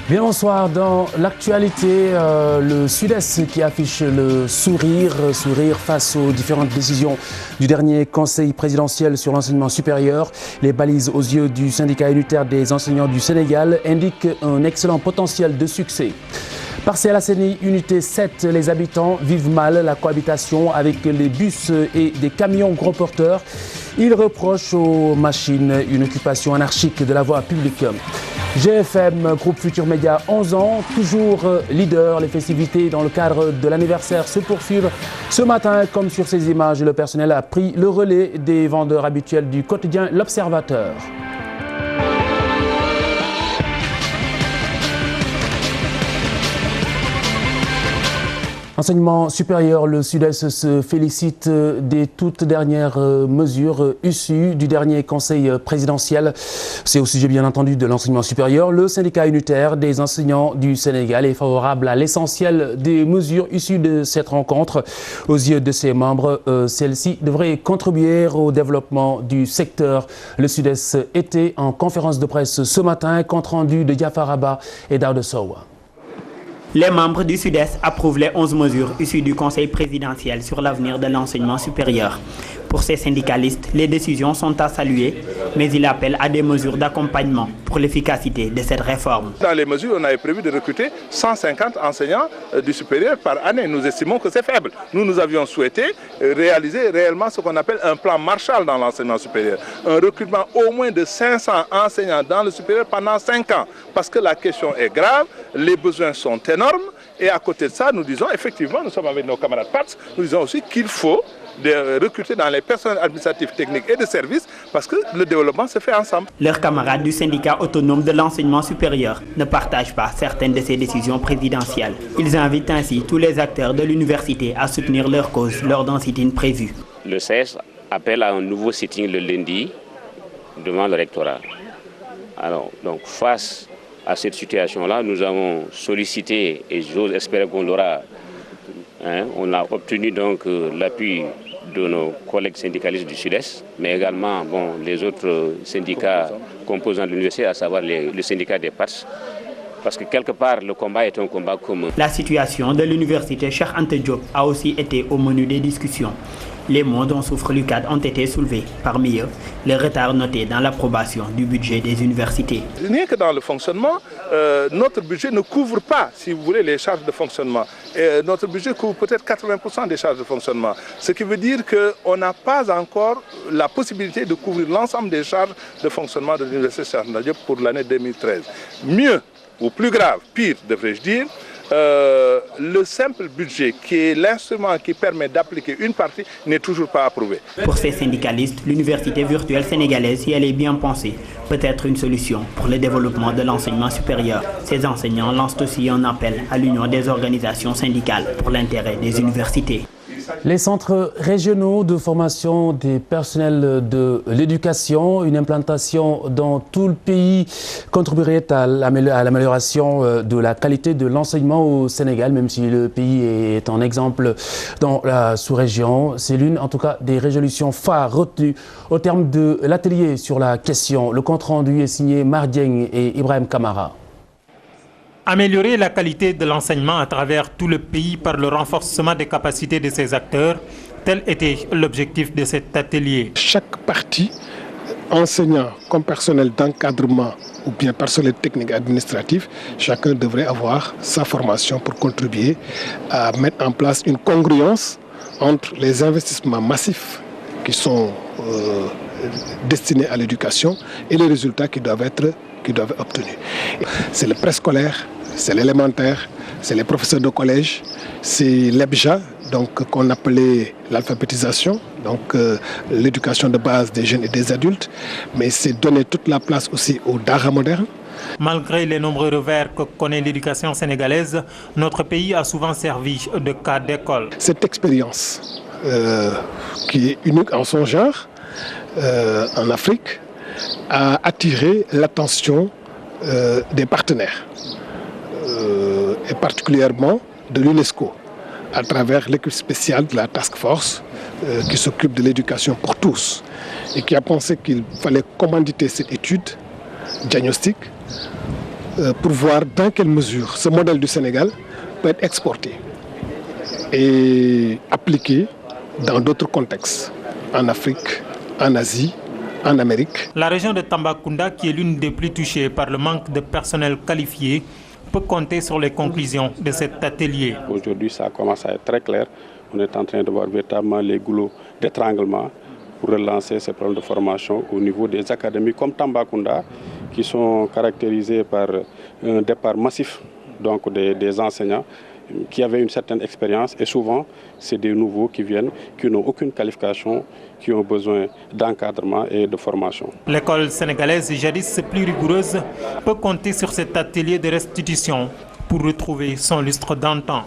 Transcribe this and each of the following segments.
Bien, bonsoir. Dans l'actualité, le Sud-Est qui affiche le sourire face aux différentes décisions du dernier Conseil présidentiel sur l'enseignement supérieur. Les balises aux yeux du syndicat unitaire des enseignants du Sénégal indiquent un excellent potentiel de succès. Parcelles Assainies, unité 7, les habitants vivent mal la cohabitation avec les bus et des camions gros porteurs. Ils reprochent aux machines une occupation anarchique de la voie publique. GFM, groupe Futur Média, 11 ans, toujours leader. Les festivités dans le cadre de l'anniversaire se poursuivent. Ce matin, comme sur ces images, le personnel a pris le relais des vendeurs habituels du quotidien L'Observateur. Enseignement supérieur, le Sud-Est se félicite des toutes dernières mesures issues du dernier Conseil présidentiel. C'est au sujet bien entendu de l'enseignement supérieur. Le syndicat unitaire des enseignants du Sénégal est favorable à l'essentiel des mesures issues de cette rencontre. Aux yeux de ses membres, celle-ci devrait contribuer au développement du secteur. Le Sud-Est était en conférence de presse ce matin, compte rendu de Diafar Abba et Daouda Sow. Les membres du Sud-Est approuvent les 11 mesures issues du Conseil présidentiel sur l'avenir de l'enseignement supérieur. Pour ces syndicalistes, les décisions sont à saluer, mais ils appellent à des mesures d'accompagnement pour l'efficacité de cette réforme. Dans les mesures, on avait prévu de recruter 150 enseignants du supérieur par année. Nous estimons que c'est faible. Nous avions souhaité réaliser réellement ce qu'on appelle un plan Marshall dans l'enseignement supérieur. Un recrutement au moins de 500 enseignants dans le supérieur pendant 5 ans. Parce que la question est grave, les besoins sont énormes. Et à côté de ça, nous disons effectivement, nous sommes avec nos camarades PATS, nous disons aussi qu'il faut recruter dans les personnels administratifs, techniques et de services parce que le développement se fait ensemble. Leurs camarades du syndicat autonome de l'enseignement supérieur ne partagent pas certaines de ces décisions présidentielles. Ils invitent ainsi tous les acteurs de l'université à soutenir leur cause lors d'un sit-in prévu. Le CS appelle à un nouveau sit-in le lundi devant le rectorat. Alors, donc face à cette situation-là, nous avons sollicité, et j'ose espérer qu'on l'aura, on a obtenu donc l'appui de nos collègues syndicalistes du Sud-Est, mais également les autres syndicats composant de l'université, à savoir le syndicat des PATS, parce que quelque part le combat est un combat commun. La situation de l'université Cheikh Anta Diop a aussi été au menu des discussions. Les maux dont souffre l'UCAD ont été soulevés. Parmi eux, les retards notés dans l'approbation du budget des universités. Rien que dans le fonctionnement, notre budget ne couvre pas, si vous voulez, les charges de fonctionnement. Et notre budget couvre peut-être 80% des charges de fonctionnement. Ce qui veut dire qu'on n'a pas encore la possibilité de couvrir l'ensemble des charges de fonctionnement de l'université Cheikh Anta Diop pour l'année 2013. Mieux, ou plus grave, pire devrais-je dire, le simple budget qui est l'instrument qui permet d'appliquer une partie n'est toujours pas approuvé. Pour ces syndicalistes, l'université virtuelle sénégalaise, si elle est bien pensée, peut être une solution pour le développement de l'enseignement supérieur. Ces enseignants lancent aussi un appel à l'union des organisations syndicales pour l'intérêt des universités. Les centres régionaux de formation des personnels de l'éducation, une implantation dans tout le pays contribuerait à l'amélioration de la qualité de l'enseignement au Sénégal, même si le pays est un exemple dans la sous-région. C'est l'une, en tout cas, des résolutions phares retenues au terme de l'atelier sur la question. Le compte-rendu est signé Mardieng et Ibrahim Kamara. Améliorer la qualité de l'enseignement à travers tout le pays par le renforcement des capacités de ses acteurs, tel était l'objectif de cet atelier. Chaque partie, enseignant comme personnel d'encadrement ou bien personnel technique administratif, chacun devrait avoir sa formation pour contribuer à mettre en place une congruence entre les investissements massifs qui sont destinés à l'éducation et les résultats qui doivent être obtenus. C'est le préscolaire, c'est l'élémentaire, c'est les professeurs de collège, c'est l'EBJA, donc qu'on appelait l'alphabétisation, donc l'éducation de base des jeunes et des adultes, mais c'est donner toute la place aussi au Dara moderne. Malgré les nombreux revers que connaît l'éducation sénégalaise, notre pays a souvent servi de cas d'école. Cette expérience qui est unique en son genre en Afrique a attiré l'attention des partenaires et particulièrement de l'UNESCO à travers l'équipe spéciale de la Task Force qui s'occupe de l'éducation pour tous et qui a pensé qu'il fallait commanditer cette étude diagnostique pour voir dans quelle mesure ce modèle du Sénégal peut être exporté et appliqué dans d'autres contextes, en Afrique, en Asie, en Amérique. La région de Tambacounda, qui est l'une des plus touchées par le manque de personnel qualifié, peut compter sur les conclusions de cet atelier. Aujourd'hui, ça commence à être très clair. On est en train de voir véritablement les goulots d'étranglement pour relancer ces problèmes de formation au niveau des académies comme Tambacounda, qui sont caractérisées par un départ massif donc des enseignants qui avaient une certaine expérience, et souvent c'est des nouveaux qui viennent, qui n'ont aucune qualification, qui ont besoin d'encadrement et de formation. L'école sénégalaise, jadis plus rigoureuse, peut compter sur cet atelier de restitution pour retrouver son lustre d'antan.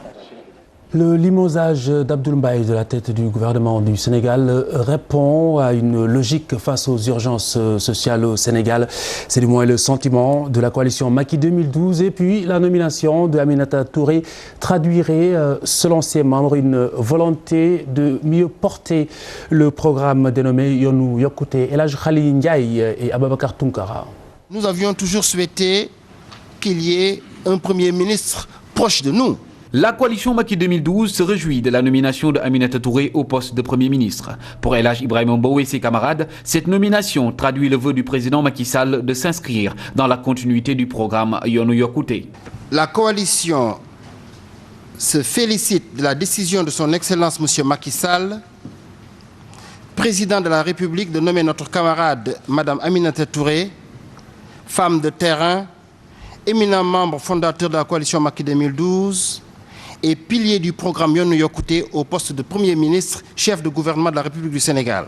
Le limogeage d'Abdoul Mbaye de la tête du gouvernement du Sénégal répond à une logique face aux urgences sociales au Sénégal. C'est du moins le sentiment de la coalition Macky 2012. Et puis la nomination de Aminata Touré traduirait, selon ses membres, une volonté de mieux porter le programme dénommé Yoonu Yokkute. El Hadj Khali Ndiaye et Ababacar Tounkara. Nous avions toujours souhaité qu'il y ait un Premier ministre proche de nous. La coalition Macky 2012 se réjouit de la nomination de Aminata Touré au poste de Premier ministre. Pour El Hadj Ibrahima Mbow et ses camarades, cette nomination traduit le vœu du président Macky Sall de s'inscrire dans la continuité du programme Yoonu Yokkute. La coalition se félicite de la décision de son Excellence M. Macky Sall, président de la République, de nommer notre camarade Mme Aminata Touré, femme de terrain, éminent membre fondateur de la coalition Macky 2012, et pilier du programme Yoonu Yokkute au poste de Premier ministre, chef de gouvernement de la République du Sénégal.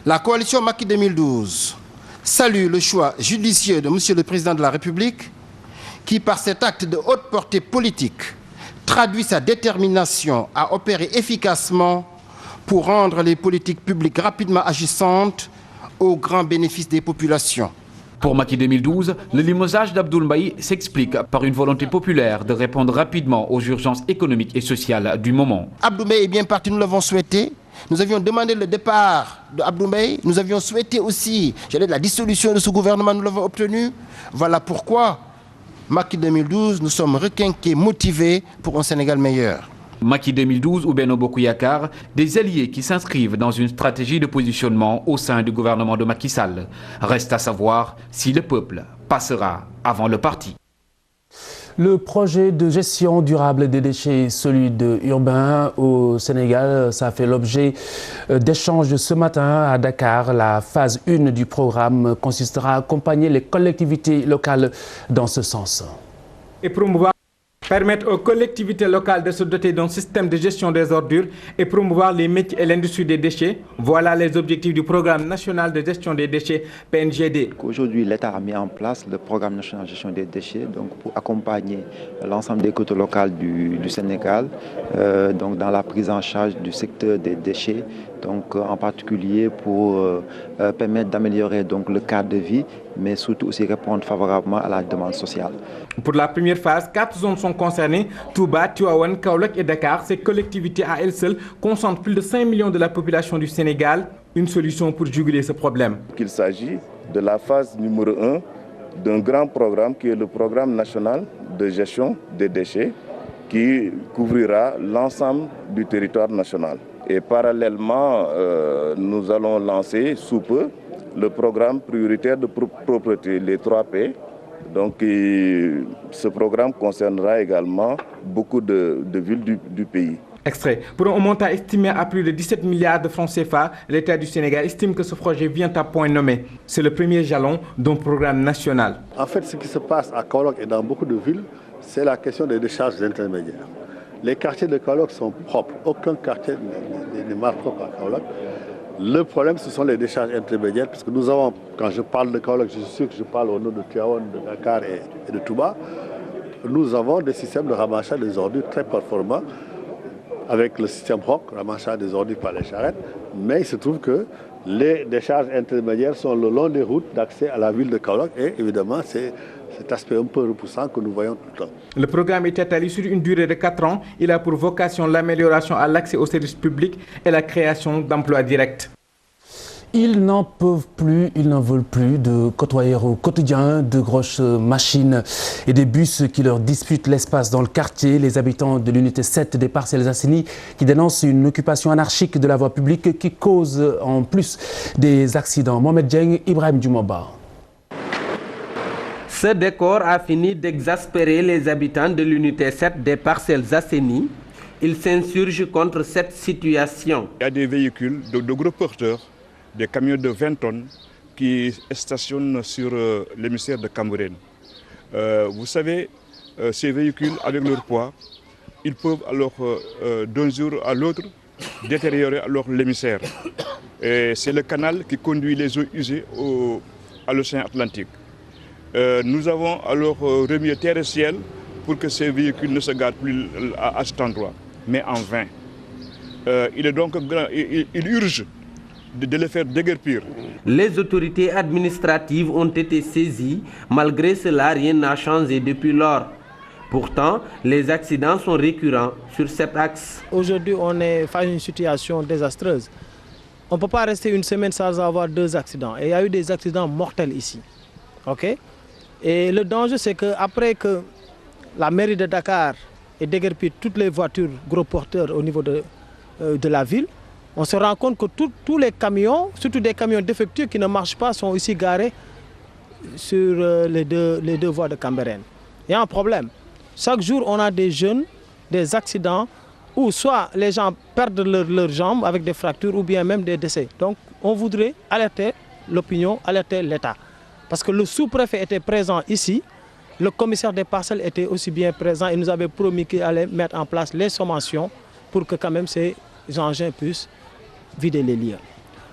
La coalition Macky 2012 salue le choix judicieux de Monsieur le Président de la République qui, par cet acte de haute portée politique, traduit sa détermination à opérer efficacement pour rendre les politiques publiques rapidement agissantes au grand bénéfice des populations. Pour Macky 2012, le limogeage d'Abdoul Mbaye s'explique par une volonté populaire de répondre rapidement aux urgences économiques et sociales du moment. Abdoul Mbaye est bien parti, nous l'avons souhaité. Nous avions demandé le départ d'Abdoul Mbaye. Nous avions souhaité aussi la dissolution de ce gouvernement, nous l'avons obtenu. Voilà pourquoi, Macky 2012, nous sommes requinqués, motivés pour un Sénégal meilleur. Macky 2012 ou Benno Bokk Yakaar, des alliés qui s'inscrivent dans une stratégie de positionnement au sein du gouvernement de Macky Sall. Reste à savoir si le peuple passera avant le parti. Le projet de gestion durable des déchets solides urbains au Sénégal, ça a fait l'objet d'échanges ce matin à Dakar. La phase 1 du programme consistera à accompagner les collectivités locales dans ce sens. Et permettre aux collectivités locales de se doter d'un système de gestion des ordures et promouvoir les métiers et l'industrie des déchets. Voilà les objectifs du programme national de gestion des déchets PNGD. Aujourd'hui, l'État a mis en place le programme national de gestion des déchets donc pour accompagner l'ensemble des côtes locales du Sénégal donc dans la prise en charge du secteur des déchets, donc en particulier pour permettre d'améliorer donc le cadre de vie, mais surtout aussi répondre favorablement à la demande sociale. Pour la première phase, 4 zones sont concernées, Touba, Tivaouane, Kaolack et Dakar. Ces collectivités à elles seules concentrent plus de 5 millions de la population du Sénégal. Une solution pour juguler ce problème. Il s'agit de la phase numéro 1 d'un grand programme qui est le programme national de gestion des déchets qui couvrira l'ensemble du territoire national. Et parallèlement, nous allons lancer sous peu le programme prioritaire de propreté, les 3P. Donc, ce programme concernera également beaucoup de villes du pays. Extrait. Pour un montant estimé à plus de 17 milliards de francs CFA, l'État du Sénégal estime que ce projet vient à point nommé. C'est le premier jalon d'un programme national. En fait, ce qui se passe à Kaolack et dans beaucoup de villes, c'est la question des décharges intermédiaires. Les quartiers de Kaolack sont propres. Aucun quartier n'est mal propre à Kaolack. Le problème, ce sont les décharges intermédiaires, parce que nous avons, quand je parle de Kaolack, je suis sûr que je parle au nom de Tivaouane, de Dakar et de Touba. Nous avons des systèmes de ramassage des ordures très performants, avec le système ROC, ramassage des ordures par les charrettes, mais il se trouve que les décharges intermédiaires sont le long des routes d'accès à la ville de Kaolack, et évidemment, c'est cet aspect un peu repoussant que nous voyons tout le temps. Le programme est étalé sur une durée de 4 ans. Il a pour vocation l'amélioration à l'accès aux services publics et la création d'emplois directs. Ils n'en peuvent plus, ils n'en veulent plus de côtoyer au quotidien de grosses machines et des bus qui leur disputent l'espace dans le quartier. Les habitants de l'unité 7 des Parcelles Assainies qui dénoncent une occupation anarchique de la voie publique qui cause en plus des accidents. Mohamed Dieng, Ibrahim Djumaba. Ce décor a fini d'exaspérer les habitants de l'unité 7 des Parcelles Assainies. Ils s'insurgent contre cette situation. Il y a des véhicules de gros porteurs, des camions de 20 tonnes qui stationnent sur l'émissaire de Cambérène. Vous savez, ces véhicules, avec leur poids, ils peuvent alors d'un jour à l'autre détériorer alors l'émissaire. C'est le canal qui conduit les eaux usées à l'océan Atlantique. Nous avons alors remis terre et ciel pour que ces véhicules ne se garent plus à cet endroit, mais en vain. Il est donc il urge de les faire déguerpir. Les autorités administratives ont été saisies. Malgré cela, rien n'a changé depuis lors. Pourtant, les accidents sont récurrents sur cet axe. Aujourd'hui, on est face à une situation désastreuse. On ne peut pas rester une semaine sans avoir 2 accidents. Et il y a eu des accidents mortels ici. Okay? Et le danger, c'est qu'après que la mairie de Dakar ait déguerpi toutes les voitures gros porteurs au niveau de la ville, on se rend compte que tous les camions, surtout des camions défectueux qui ne marchent pas, sont ici garés sur les deux voies de Cambérène. Il y a un problème. Chaque jour, on a des jeunes, des accidents, où soit les gens perdent leurs jambes avec des fractures ou bien même des décès. Donc, on voudrait alerter l'opinion, alerter l'État. Parce que le sous-préfet était présent ici, le commissaire des parcelles était aussi bien présent et nous avait promis qu'il allait mettre en place les sommations pour que quand même ces engins puissent vider les lieux.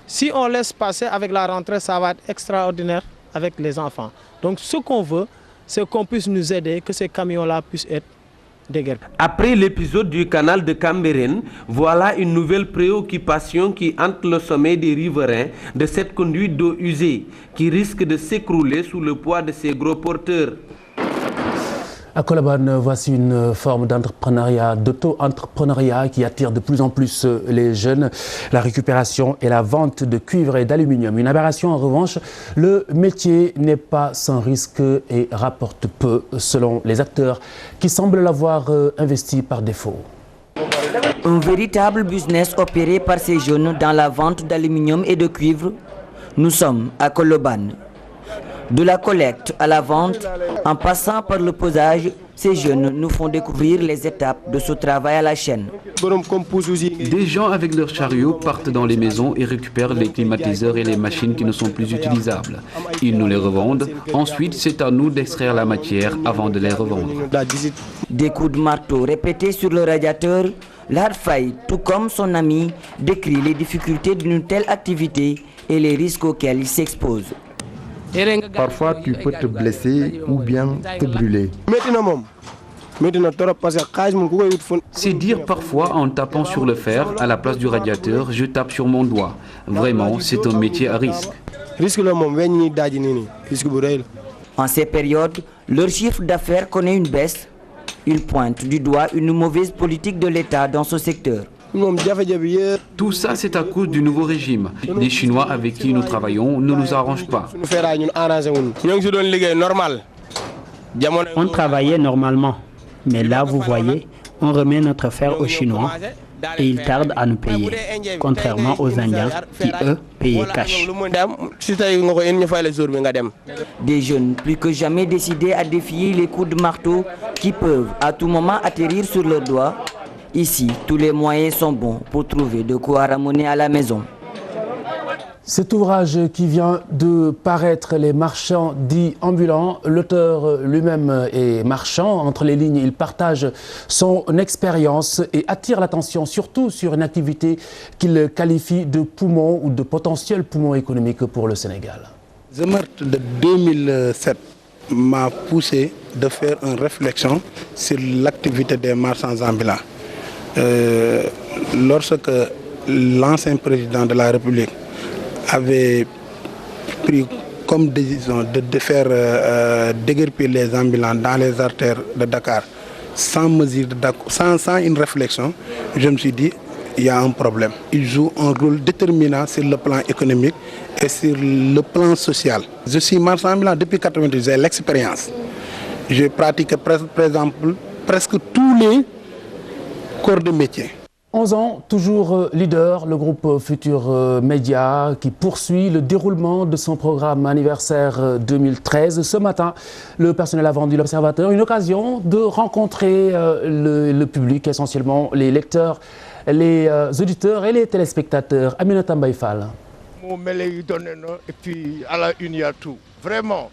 Si on laisse passer avec la rentrée, ça va être extraordinaire avec les enfants. Donc ce qu'on veut, c'est qu'on puisse nous aider, que ces camions-là puissent être déguerpis. Après l'épisode du canal de Cambérène, voilà une nouvelle préoccupation qui hante le sommet des riverains de cette conduite d'eau usée qui risque de s'écrouler sous le poids de ces gros porteurs. À Colobane, voici une forme d'entrepreneuriat, d'auto-entrepreneuriat qui attire de plus en plus les jeunes. La récupération et la vente de cuivre et d'aluminium. Une aberration en revanche, le métier n'est pas sans risque et rapporte peu selon les acteurs qui semblent l'avoir investi par défaut. Un véritable business opéré par ces jeunes dans la vente d'aluminium et de cuivre. Nous sommes à Colobane. De la collecte à la vente, en passant par le posage, ces jeunes nous font découvrir les étapes de ce travail à la chaîne. Des gens avec leurs chariots partent dans les maisons et récupèrent les climatiseurs et les machines qui ne sont plus utilisables. Ils nous les revendent. Ensuite, c'est à nous d'extraire la matière avant de les revendre. Des coups de marteau répétés sur le radiateur, Larfaï, tout comme son ami, décrit les difficultés d'une telle activité et les risques auxquels il s'expose. Parfois, tu peux te blesser ou bien te brûler. C'est dire parfois en tapant sur le fer, à la place du radiateur, je tape sur mon doigt. Vraiment, c'est un métier à risque. En ces périodes, leur chiffre d'affaires connaît une baisse. Ils pointent du doigt une mauvaise politique de l'État dans ce secteur. Tout ça, c'est à cause du nouveau régime. Les Chinois avec qui nous travaillons ne nous arrangent pas. On travaillait normalement, mais là, vous voyez, on remet notre fer aux Chinois et ils tardent à nous payer, contrairement aux Indiens qui, eux, payaient cash. Des jeunes plus que jamais décidés à défier les coups de marteau qui peuvent à tout moment atterrir sur leurs doigts. Ici, tous les moyens sont bons pour trouver de quoi ramener à la maison. Cet ouvrage qui vient de paraître, Les marchands dits ambulants, l'auteur lui-même est marchand. Entre les lignes, il partage son expérience et attire l'attention surtout sur une activité qu'il qualifie de poumon ou de potentiel poumon économique pour le Sénégal. Le meurtre de 2007 m'a poussé de faire une réflexion sur l'activité des marchands ambulants. Lorsque l'ancien président de la République avait pris comme décision de faire déguerpir les ambulants dans les artères de Dakar sans mesure sans une réflexion, je me suis dit il y a un problème. Ils jouent un rôle déterminant sur le plan économique et sur le plan social. Je suis marchand ambulant depuis 1990, j'ai l'expérience. Je pratique par exemple presque tous les corps de métier. 11 ans, toujours leader, le groupe Futur Média qui poursuit le déroulement de son programme anniversaire 2013. Ce matin, le personnel a vendu l'Observateur, une occasion de rencontrer le public, essentiellement les lecteurs, les auditeurs et les téléspectateurs. Aminata Mbaye Fall. Et puis à la une, il y a tout. Vraiment,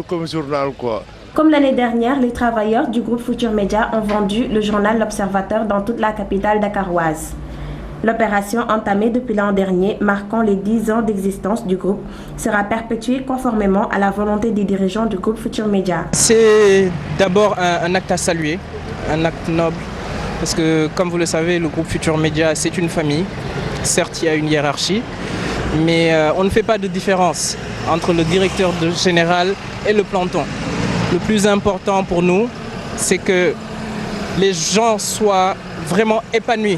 comme journal quoi. Comme l'année dernière, les travailleurs du groupe Futur Média ont vendu le journal L'Observateur dans toute la capitale dakaroise. L'opération entamée depuis l'an dernier, marquant les 10 ans d'existence du groupe, sera perpétuée conformément à la volonté des dirigeants du groupe Futur Média. C'est d'abord un acte à saluer, un acte noble, parce que comme vous le savez, le groupe Futur Média, c'est une famille. Certes, il y a une hiérarchie, mais on ne fait pas de différence entre le directeur général et le planton. Le plus important pour nous, c'est que les gens soient vraiment épanouis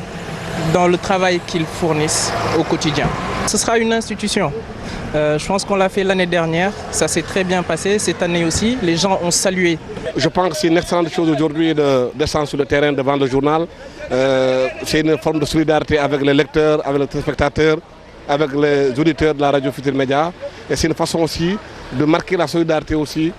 dans le travail qu'ils fournissent au quotidien. Ce sera une institution. Je pense qu'on l'a fait l'année dernière, ça s'est très bien passé. Cette année aussi, les gens ont salué. Je pense que c'est une excellente chose aujourd'hui de descendre sur le terrain devant le journal. C'est une forme de solidarité avec les lecteurs, avec les téléspectateurs, avec les auditeurs de la radio Futur Média. Et c'est une façon aussi de marquer la solidarité aussi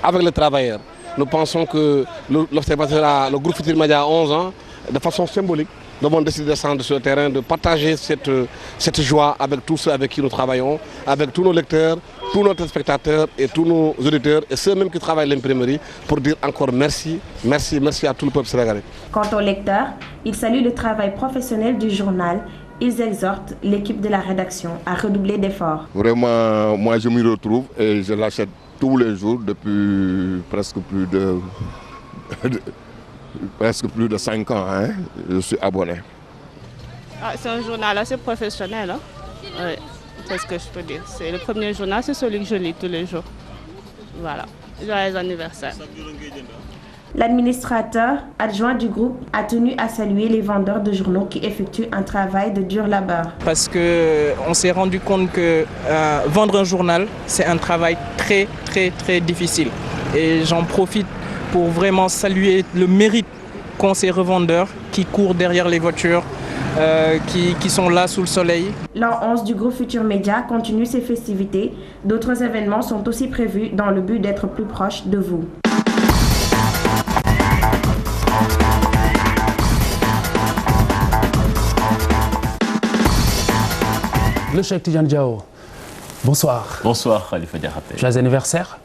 avec les travailleurs. Nous pensons que l'Observateur, le groupe Futur Média a 11 ans, de façon symbolique. Nous avons décidé de descendre sur le terrain, de partager cette joie avec tous ceux avec qui nous travaillons, avec tous nos lecteurs, tous nos téléspectateurs et tous nos auditeurs et ceux même qui travaillent à l'imprimerie pour dire encore merci, merci, merci à tout le peuple sénégalais. Quant aux lecteurs, ils saluent le travail professionnel du journal. Ils exhortent l'équipe de la rédaction à redoubler d'efforts. Vraiment, moi je m'y retrouve et je l'achète tous les jours depuis presque plus de 5 ans. Hein. Je suis abonné. C'est un journal assez professionnel. Hein? Oui, c'est ce que je peux dire. C'est le premier journal, c'est celui que je lis tous les jours. Voilà. Joyeux anniversaire. L'administrateur adjoint du groupe a tenu à saluer les vendeurs de journaux qui effectuent un travail de dur labeur. Parce qu'on s'est rendu compte que vendre un journal, c'est un travail très difficile. Et j'en profite pour vraiment saluer le mérite qu'ont ces revendeurs qui courent derrière les voitures, qui sont là sous le soleil. L'an 11 du groupe Futur Média continue ses festivités. D'autres événements sont aussi prévus dans le but d'être plus proche de vous. Le Cheikh Tidiane Diao, bonsoir. Bonsoir Khalifa Diakhaté. Joyeux anniversaire.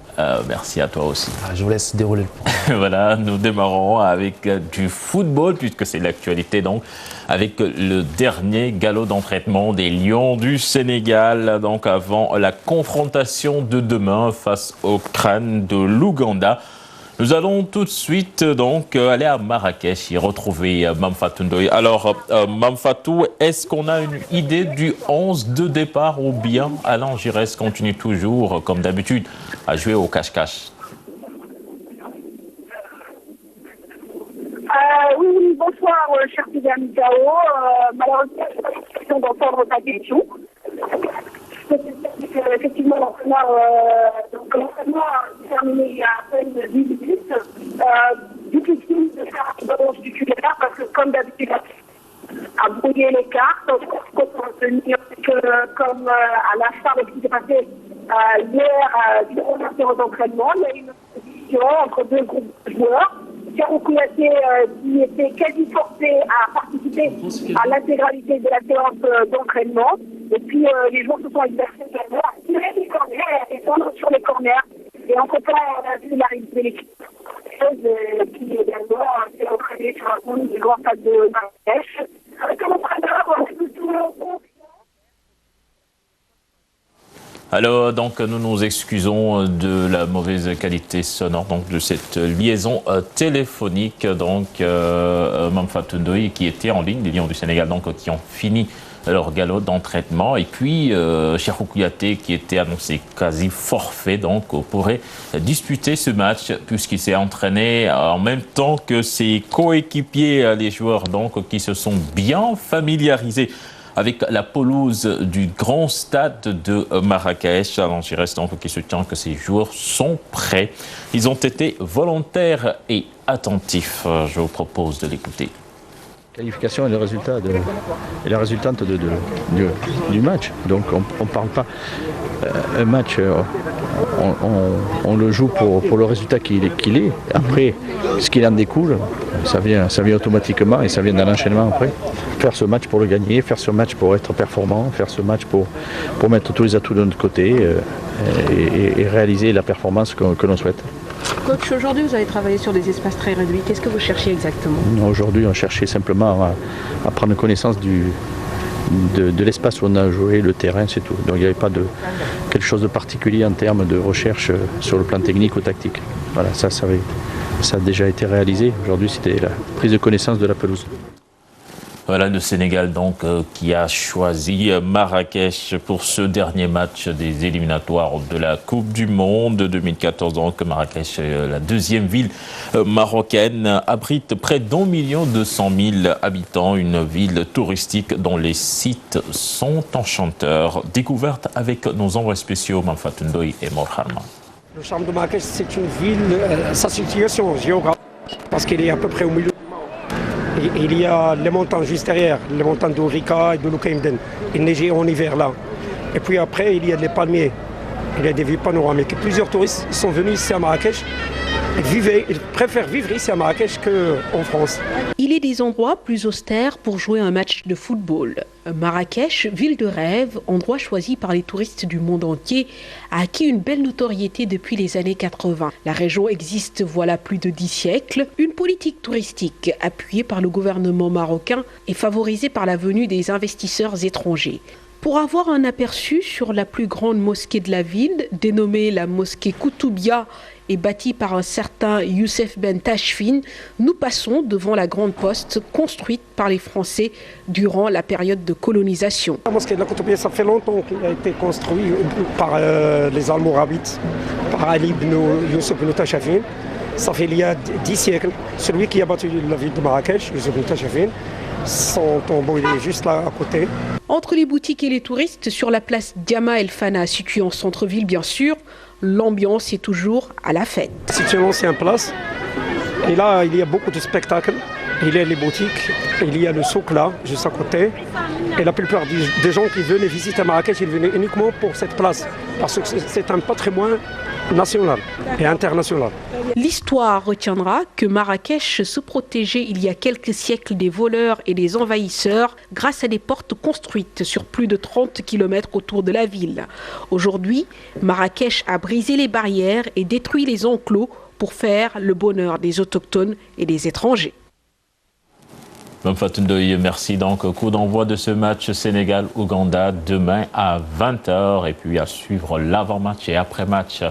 Merci à toi aussi. Je vous laisse dérouler le point. Voilà, nous démarrons avec du football, puisque c'est l'actualité donc, avec le dernier galop d'entraînement des Lions du Sénégal, donc avant la confrontation de demain face au crâne de l'Ouganda. Nous allons tout de suite donc aller à Marrakech et retrouver Mame Fatou Ndoye. Alors, Mame Fatou, est-ce qu'on a une idée du 11 de départ ou bien Alain Giresse continue toujours, comme d'habitude, à jouer au cache-cache? Oui, bonsoir, cher Tidiane Diao. Malheureusement, je n'ai pas l'impression d'entendre ta question. Effectivement, l'entraînement a terminé il y a à peine 10 minutes. Difficile de faire un balance titulaire parce que, comme d'habitude, à brouiller les cartes, comme à l'instar de ce qui s'est passé hier durant la séance d'entraînement, il y a une opposition entre deux groupes de joueurs. Thiago Kouyaté qui était quasi forcé à participer à l'intégralité de la séance d'entraînement. Et puis les joueurs se sont exercés également à tirer les corners et à descendre sur les corners. Et entre-temps, on a vu l'arrivée de l'équipe qui également s'est entraînée sur un compte du grand stade de Marrakech. Comme entraîneur, Alors, donc, nous nous excusons de la mauvaise qualité sonore, donc, de cette liaison téléphonique. Donc, Mame Fatou Ndoye qui était en ligne, les Lions du Sénégal, donc, qui ont fini leur galop d'entraînement. Et puis, Cheikhou Kouyaté, qui était annoncé quasi forfait, donc pourrait disputer ce match puisqu'il s'est entraîné en même temps que ses coéquipiers, les joueurs donc, qui se sont bien familiarisés avec la pelouse du grand stade de Marrakech. Alors, il reste donc qui se tient que ces joueurs sont prêts. Ils ont été volontaires et attentifs. Je vous propose de l'écouter. La qualification est le résultat la résultante du match. Donc on ne parle pas. Un match, on le joue pour le résultat qu'il est. Après, ce qu'il en découle, ça vient automatiquement et ça vient d'un enchaînement après. Faire ce match pour le gagner, faire ce match pour être performant, faire ce match pour mettre tous les atouts de notre côté et réaliser la performance que l'on souhaite. Coach, aujourd'hui vous avez travaillé sur des espaces très réduits. Qu'est-ce que vous cherchez exactement? Aujourd'hui, on cherchait simplement à prendre connaissance de l'espace où on a joué, le terrain, c'est tout. Donc il n'y avait pas quelque chose de particulier en termes de recherche sur le plan technique ou tactique. Voilà, ça a déjà été réalisé. Aujourd'hui, c'était la prise de connaissance de la pelouse. Voilà le Sénégal donc qui a choisi Marrakech pour ce dernier match des éliminatoires de la Coupe du Monde 2014. Donc Marrakech, la deuxième ville marocaine, abrite près d'1,2 million habitants, une ville touristique dont les sites sont enchanteurs. Découverte avec nos envois spéciaux Manfatou Ndoye et Mor Harma. Le charme de Marrakech, c'est une ville, sa situation géographique, parce qu'elle est à peu près au milieu. Il y a les montagnes juste derrière, les montagnes de Rika et de Lukaimden. Il neigeait en hiver là. Et puis après, il y a les palmiers. Il y a des vues panoramiques. Plusieurs touristes sont venus ici à Marrakech. Ils préfèrent vivre ici à Marrakech qu'en France. Il est des endroits plus austères pour jouer un match de football. Marrakech, ville de rêve, endroit choisi par les touristes du monde entier, a acquis une belle notoriété depuis les années 80. La région existe voilà plus de 10 siècles. Une politique touristique appuyée par le gouvernement marocain et favorisée par la venue des investisseurs étrangers. Pour avoir un aperçu sur la plus grande mosquée de la ville, dénommée la mosquée Koutoubia et bâtie par un certain Youssef Ben Tachfine, nous passons devant la grande poste construite par les Français durant la période de colonisation. La mosquée de la Koutoubia, ça fait longtemps qu'elle a été construite par les Almoravides, par Ali ibn Youssef Ben Tachfine. Ça fait il y a 10 siècles. Celui qui a bâti la ville de Marrakech, Youssef Ben Tachfine, son tombeau il est juste là à côté. Entre les boutiques et les touristes, sur la place Diama El Fana, située en centre-ville bien sûr, l'ambiance est toujours à la fête. C'est une ancienne place. Et là, il y a beaucoup de spectacles. Il y a les boutiques, il y a le souk là, juste à côté. Et la plupart des gens qui venaient visiter Marrakech, ils venaient uniquement pour cette place. Parce que c'est un patrimoine national et international. L'histoire retiendra que Marrakech se protégeait il y a quelques siècles des voleurs et des envahisseurs grâce à des portes construites sur plus de 30 km autour de la ville. Aujourd'hui, Marrakech a brisé les barrières et détruit les enclos pour faire le bonheur des autochtones et des étrangers. Manfatou Ndoye, merci. Donc, coup d'envoi de ce match Sénégal-Ouganda demain à 20h. Et puis à suivre l'avant-match et après-match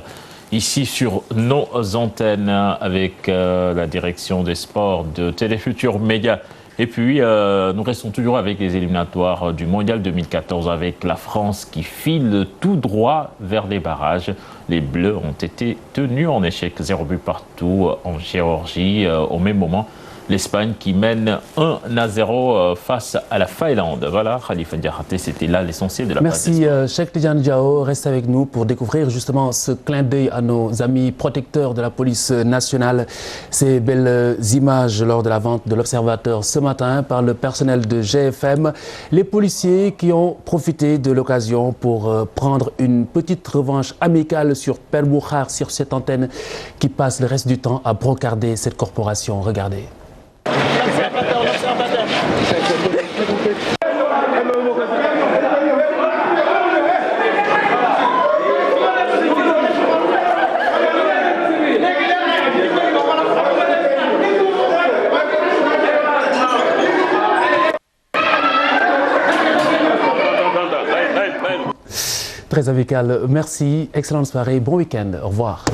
ici sur nos antennes avec la direction des sports de Téléfutur Média. Et puis, nous restons toujours avec les éliminatoires du Mondial 2014 avec la France qui file tout droit vers les barrages. Les Bleus ont été tenus en échec 0 but partout en Géorgie. Au même moment, l'Espagne qui mène 1-0 face à la Finlande. Voilà, Khalifa Diakhaté, c'était là l'essentiel de la page. Merci, Cheikh Tidiane Diao. Reste avec nous pour découvrir justement ce clin d'œil à nos amis protecteurs de la police nationale. Ces belles images lors de la vente de l'Observateur ce matin par le personnel de GFM. Les policiers qui ont profité de l'occasion pour prendre une petite revanche amicale sur Père Boukhar, sur cette antenne qui passe le reste du temps à brocarder cette corporation. Regardez. Très amical. Merci. Excellente soirée. Bon week-end. Au revoir.